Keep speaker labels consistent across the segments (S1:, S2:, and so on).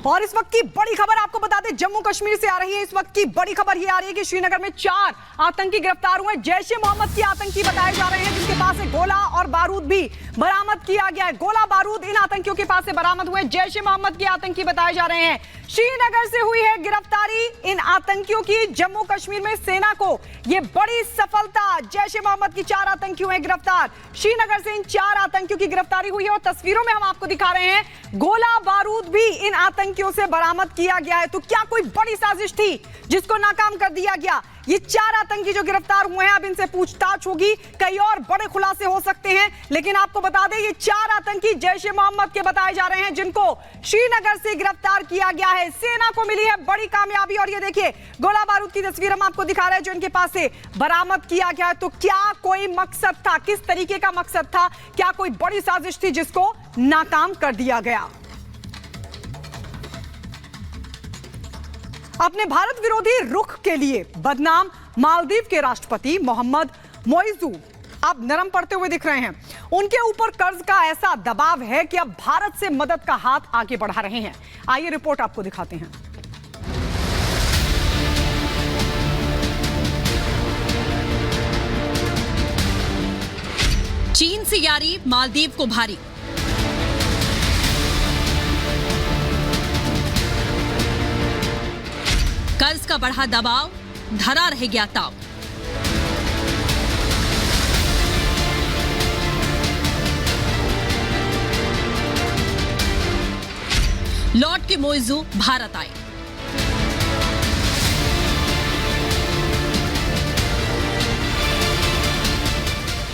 S1: और इस वक्त की बड़ी खबर आपको बता दें, जम्मू कश्मीर से आ रही है। इस वक्त की बड़ी खबर ये आ रही है कि श्रीनगर में 4 आतंकी गिरफ्तार हुए। जैश ए मोहम्मद के आतंकी बताए जा रहे हैं, जिनके पास से गोला और बारूद भी बरामद किया गया है। गोला बारूद इन आतंकियों के पास से बरामद हुए। जैश ए मोहम्मद के आतंकी बताए जा रहे हैं। श्रीनगर से हुई है गिरफ्तारी इन आतंकियों की। जम्मू कश्मीर में सेना को यह बड़ी सफलता। जैश ए मोहम्मद की 4 आतंकी हुए गिरफ्तार। श्रीनगर से इन 4 आतंकियों की गिरफ्तारी हुई है और तस्वीरों में हम आपको दिखा रहे हैं, गोला बारूद भी इन आतंकियों से बरामद किया गया है। तो क्या कोई बड़ी साजिश थी जिसको नाकाम कर दिया गया? ये 4 आतंकी जो गिरफ्तार हुए हैं, अब इनसे पूछताछ होगी, कई और बड़े खुलासे हो सकते हैं। लेकिन आपको बता दें, ये 4 आतंकी जैश ए मोहम्मद के बताए जा रहे हैं, जिनको श्रीनगर से गिरफ्तार किया गया है। सेना को मिली है बड़ी कामयाबी। और ये देखिए, गोला बारूद की तस्वीर हम आपको दिखा रहे हैं जो इनके पास से बरामद किया गया है। तो क्या कोई मकसद था? किस तरीके का मकसद था? क्या कोई बड़ी साजिश थी जिसको नाकाम कर दिया गया? अपने भारत विरोधी रुख के लिए बदनाम मालदीव के राष्ट्रपति मोहम्मद मोइजू अब नरम पड़ते हुए दिख रहे हैं। उनके ऊपर कर्ज का ऐसा दबाव है कि अब भारत से मदद का हाथ आगे बढ़ा रहे हैं। आइए रिपोर्ट आपको दिखाते हैं।
S2: चीन से यारी मालदीव को भारी। कर्ज का बढ़ा दबाव, धरा रह गया ताव। लौट के मोइजू भारत आए।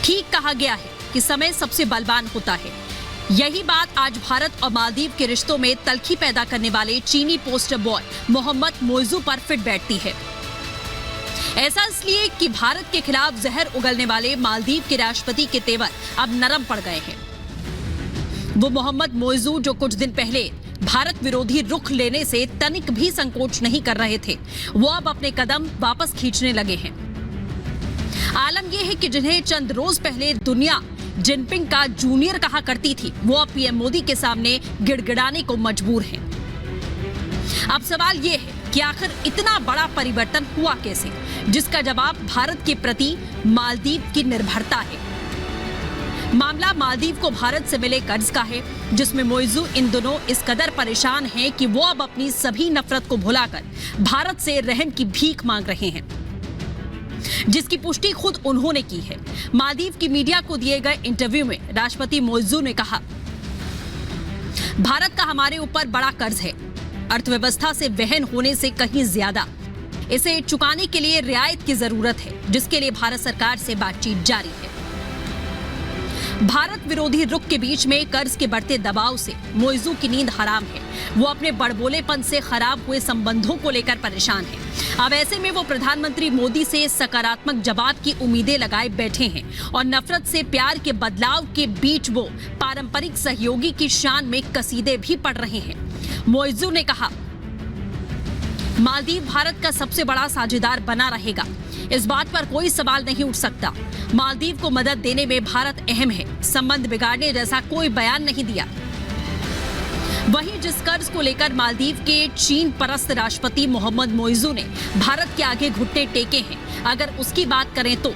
S2: ठीक कहा गया है कि समय सबसे बलवान होता है। यही बात आज भारत और मालदीव के रिश्तों में तल्खी पैदा करने वाले चीनी पोस्टर बॉय मोहम्मद मोइजू पर फिट बैठती है। ऐसा इसलिए कि भारत के खिलाफ जहर उगलने वाले मालदीव के राष्ट्रपति के तेवर अब नरम पड़ गए हैं। वो मोहम्मद मोइजू जो कुछ दिन पहले भारत विरोधी रुख लेने से तनिक भी संकोच नहीं कर रहे थे, वो अब अपने कदम वापस खींचने लगे हैं। आलम यह है कि जिन्हें चंद रोज पहले दुनिया जिनपिंग का जूनियर कहा करती थी, वो अब पीएम मोदी के सामने गिड़गिड़ाने को मजबूर हैं। अब सवाल ये है कि आखिर इतना बड़ा परिवर्तन हुआ कैसे, जिसका जवाब भारत के प्रति मालदीव की निर्भरता है। मामला मालदीव को भारत से मिले कर्ज का है, जिसमें मोइजू इन दिनों इस कदर परेशान हैं कि वो अब अपनी सभी नफरत को भुलाकर भारत से रहम की भीख मांग रहे हैं, जिसकी पुष्टि खुद उन्होंने की है। मालदीव की मीडिया को दिए गए इंटरव्यू में राष्ट्रपति मोइजू ने कहा, भारत का हमारे ऊपर बड़ा कर्ज है, अर्थव्यवस्था से वहन होने से कहीं ज्यादा। इसे चुकाने के लिए रियायत की जरूरत है, जिसके लिए भारत सरकार से बातचीत जारी है। भारत विरोधी रुख के बीच में कर्ज के बढ़ते दबाव से मोइजू की नींद हराम है। वो अपने बड़बोलेपन से खराब हुए संबंधों को लेकर परेशान है। अब ऐसे में वो प्रधानमंत्री मोदी से सकारात्मक जवाब की उम्मीदें लगाए बैठे हैं और नफरत से प्यार के बदलाव के बीच वो पारंपरिक सहयोगी की शान में कसीदे भी पढ़ रहे हैं। मोइजू ने कहा, मालदीव भारत का सबसे बड़ा साझेदार बना रहेगा, इस बात पर कोई सवाल नहीं उठ सकता। मालदीव को मदद देने में भारत अहम है, संबंध बिगाड़ने जैसा कोई बयान नहीं दिया। वहीं जिस कर्ज को लेकर मालदीव के चीन परस्त राष्ट्रपति मोहम्मद मोइजू ने भारत के आगे घुटने टेके हैं, अगर उसकी बात करें तो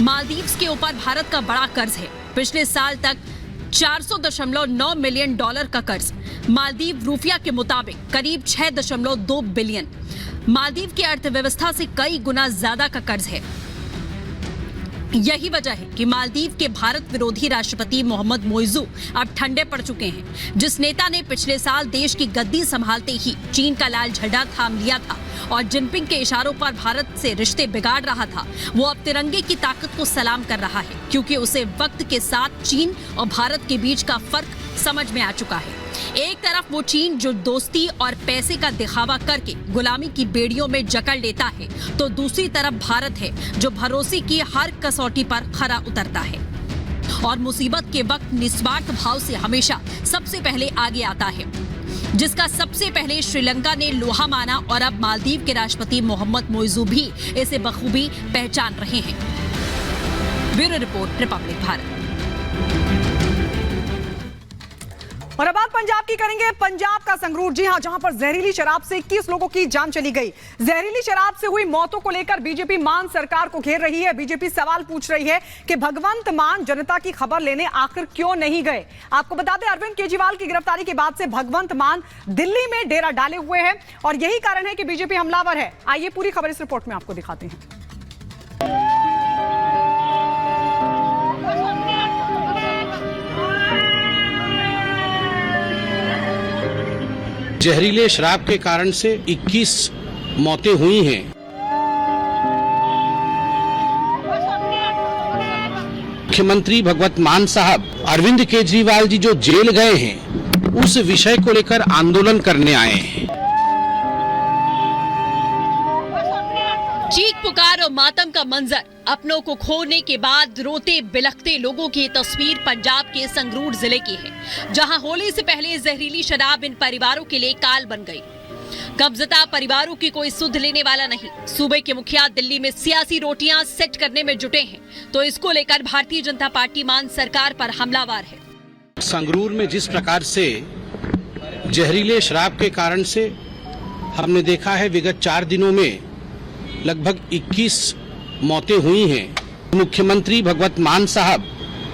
S2: मालदीव के ऊपर भारत का बड़ा कर्ज है। पिछले साल तक 400.9 मिलियन डॉलर का कर्ज, मालदीव रुपया के मुताबिक करीब 6.2 बिलियन। मालदीव की अर्थव्यवस्था से कई गुना ज्यादा का कर्ज है। यही वजह है कि मालदीव के भारत विरोधी राष्ट्रपति मोहम्मद मोइजू अब ठंडे पड़ चुके हैं। जिस नेता ने पिछले साल देश की गद्दी संभालते ही चीन का लाल झंडा थाम लिया था और जिनपिंग के इशारों पर भारत से रिश्ते बिगाड़ रहा था, वो अब तिरंगे की ताकत को सलाम कर रहा है, क्योंकि उसे वक्त के साथ चीन और भारत के बीच का फर्क समझ में आ चुका है। एक तरफ वो चीन जो दोस्ती और पैसे का दिखावा करके गुलामी की बेड़ियों में जकड़ लेता है, तो दूसरी तरफ भारत है जो भरोसे की हर कसौटी पर खरा उतरता है और मुसीबत के वक्त निस्वार्थ भाव से हमेशा सबसे पहले आगे आता है, जिसका सबसे पहले श्रीलंका ने लोहा माना और अब मालदीव के राष्ट्रपति मोहम्मद मोइजू भी इसे बखूबी पहचान रहे हैं। Bureau report, Republic Bharat.
S1: और अब बात पंजाब की करेंगे। पंजाब का संगरूर, जी हां, जहां पर जहरीली शराब से 21 लोगों की जान चली गई। जहरीली शराब से हुई मौतों को लेकर बीजेपी मान सरकार को घेर रही है। बीजेपी सवाल पूछ रही है कि भगवंत मान जनता की खबर लेने आखिर क्यों नहीं गए। आपको बता दें, अरविंद केजरीवाल की गिरफ्तारी के बाद से भगवंत मान दिल्ली में डेरा डाले हुए हैं और यही कारण है कि बीजेपी हमलावर है। आइए पूरी खबर इस रिपोर्ट में आपको दिखाते हैं।
S3: जहरीले शराब के कारण से 21 मौतें हुई हैं। मुख्यमंत्री भगवंत मान साहब अरविंद केजरीवाल जी जो जेल गए हैं उस विषय को लेकर आंदोलन करने आए हैं।
S2: चीख पुकार और मातम का मंजर, अपनों को खोने के बाद रोते बिलखते लोगों की तस्वीर पंजाब के संगरूर जिले की है, जहां होली से पहले जहरीली शराब इन परिवारों के लिए काल बन गई। कब्जता परिवारों की कोई सुध लेने वाला नहीं। सूबे के मुखिया दिल्ली में सियासी रोटियां सेट करने में जुटे हैं, तो इसको लेकर भारतीय जनता पार्टी मान सरकार पर हमलावर है।
S3: संगरूर में जिस प्रकार से जहरीले शराब के कारण से हमने देखा है, विगत 4 दिनों में लगभग 21 मौतें हुई हैं। मुख्यमंत्री भगवंत मान साहब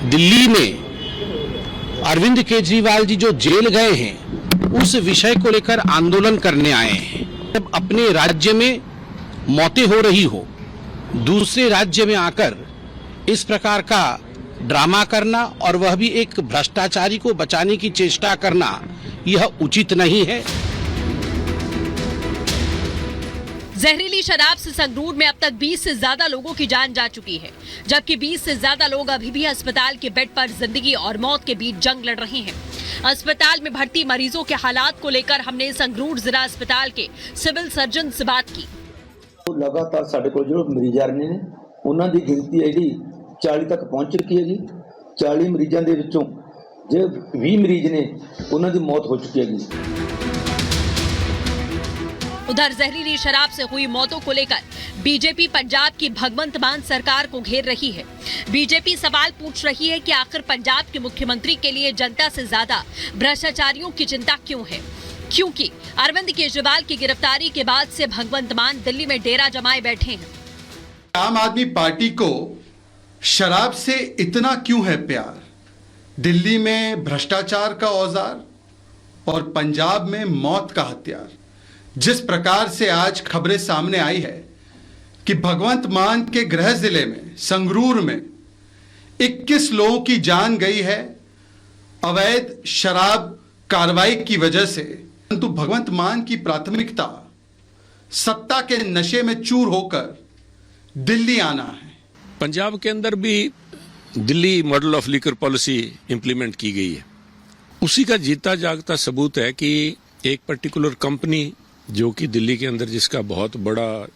S3: दिल्ली में अरविंद केजरीवाल जी जो जेल गए हैं उस विषय को लेकर आंदोलन करने आए हैं। जब अपने राज्य में मौतें हो रही हो, दूसरे राज्य में आकर इस प्रकार का ड्रामा करना और वह भी एक भ्रष्टाचारी को बचाने की चेष्टा करना, यह उचित नहीं है।
S2: जहरीली शराब से संगरूर में अब तक 20 से ज्यादा लोगों की जान जा चुकी है, जबकि 20 से ज्यादा लोग अभी भी अस्पताल के बेड पर जिंदगी और मौत के बीच जंग लड़ रहे हैं। अस्पताल में भर्ती मरीजों के हालात को लेकर हमने संगरूर जिला अस्पताल के सिविल सर्जन से बात की।
S4: लगातार साडे कोल जो मरीज आ रहे ने उन्हां दी गिनती है जी 40 तक पहुंच चुकी है जी। 40 मरीजों के विचों जो 20 मरीज ने उन्हां दी मौत हो चुकी है जी।
S2: उधर जहरीली शराब से हुई मौतों को लेकर बीजेपी पंजाब की भगवंत मान सरकार को घेर रही है। बीजेपी सवाल पूछ रही है कि आखिर पंजाब के मुख्यमंत्री के लिए जनता से ज्यादा भ्रष्टाचारियों की चिंता क्यों है, क्योंकि अरविंद केजरीवाल की गिरफ्तारी के बाद से भगवंत मान दिल्ली में डेरा जमाए बैठे हैं।
S5: आम आदमी पार्टी को शराब से इतना क्यों है प्यार? दिल्ली में भ्रष्टाचार का औजार और पंजाब में मौत का हथियार। जिस प्रकार से आज खबरें सामने आई है कि भगवंत मान के गृह जिले में संगरूर में 21 लोगों की जान गई है अवैध शराब कार्रवाई की वजह से, परंतु भगवंत मान की प्राथमिकता सत्ता के नशे में चूर होकर दिल्ली आना है।
S6: पंजाब के अंदर भी Delhi model of liquor policy implement की गई है। उसी का जीता जागता सबूत है कि एक पर्टिकुलर कंपनी जो कि दिल्ली के अंदर जिसका बहुत बड़ा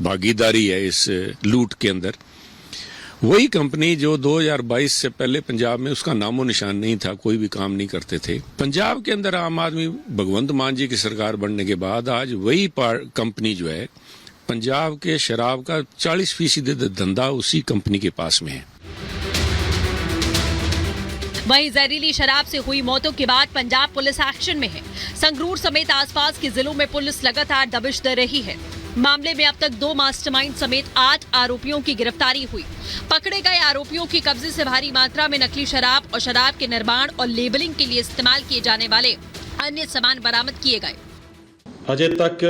S6: भागीदारी है इस लूट के अंदर, वही कंपनी जो 2022 से पहले पंजाब में उसका नामो निशान नहीं था, कोई भी काम नहीं करते थे। पंजाब के अंदर आम आदमी भगवंत मान जी की सरकार बनने के बाद आज वही कंपनी जो है पंजाब के शराब का 40% धंधा उसी कंपनी के पास में है।
S2: वहीं जहरीली शराब से हुई मौतों के बाद पंजाब पुलिस एक्शन में है। संगरूर समेत आसपास के जिलों में पुलिस लगातार दबिश दे रही है। मामले में अब तक 2 मास्टरमाइंड समेत 8 आरोपियों की गिरफ्तारी हुई। पकड़े गए आरोपियों की कब्जे से भारी मात्रा में नकली शराब और शराब के निर्माण और लेबलिंग के लिए इस्तेमाल किए जाने वाले अन्य सामान बरामद किए गए।
S7: अजे तक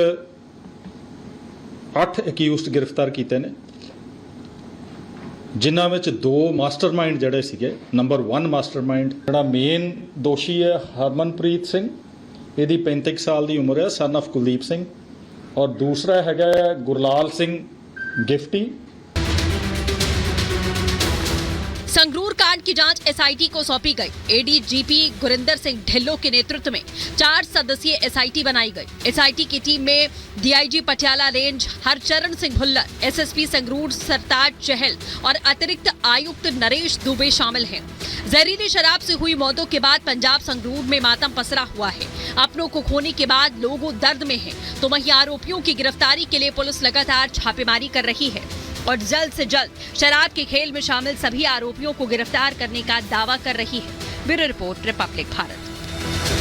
S7: 8 एक्यूज्ड गिरफ्तार किए ने, जिन्हां विच 2 मास्टरमाइंड जड़े सीगे। नंबर 1 मास्टरमाइंड जिहड़ा मेन दोषी है हरमनप्रीत सिंह, इहदी 35 साल की उम्र है, सन ऑफ कुलदीप सिंह, और दूसरा हैगा गुरलाल सिंह गिफ्टी।
S2: संगरूर कांड की जांच एसआईटी को सौंपी गई। एडीजीपी गुरिंदर सिंह ढिल्लों के नेतृत्व में 4 सदस्यीय एसआईटी बनाई गई। एसआईटी की टीम में DIG Patiala range Harcharan Singh Bhullar, SSP Sangrur Sartaj Chahal और अतिरिक्त आयुक्त नरेश दुबे शामिल हैं। जहरीली शराब से हुई मौतों के बाद पंजाब संगरूर में मातम पसरा हुआ है। अपनों को खोने के बाद लोग दर्द में हैं, तो वहीं आरोपियों की गिरफ्तारी के लिए पुलिस लगातार छापेमारी कर रही है और जल्द से जल्द शराब के खेल में शामिल सभी आरोपियों को गिरफ्तार करने का दावा कर रही है। Bureau report, Republic Bharat.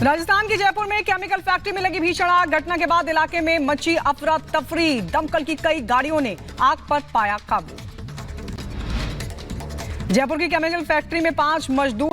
S1: Rajasthan के जयपुर में केमिकल फैक्ट्री में लगी भीषण आग। घटना के बाद इलाके में मची अफरा तफरी। दमकल की कई गाड़ियों ने आग पर पाया काबू। जयपुर की केमिकल फैक्ट्री में 5 मजदूर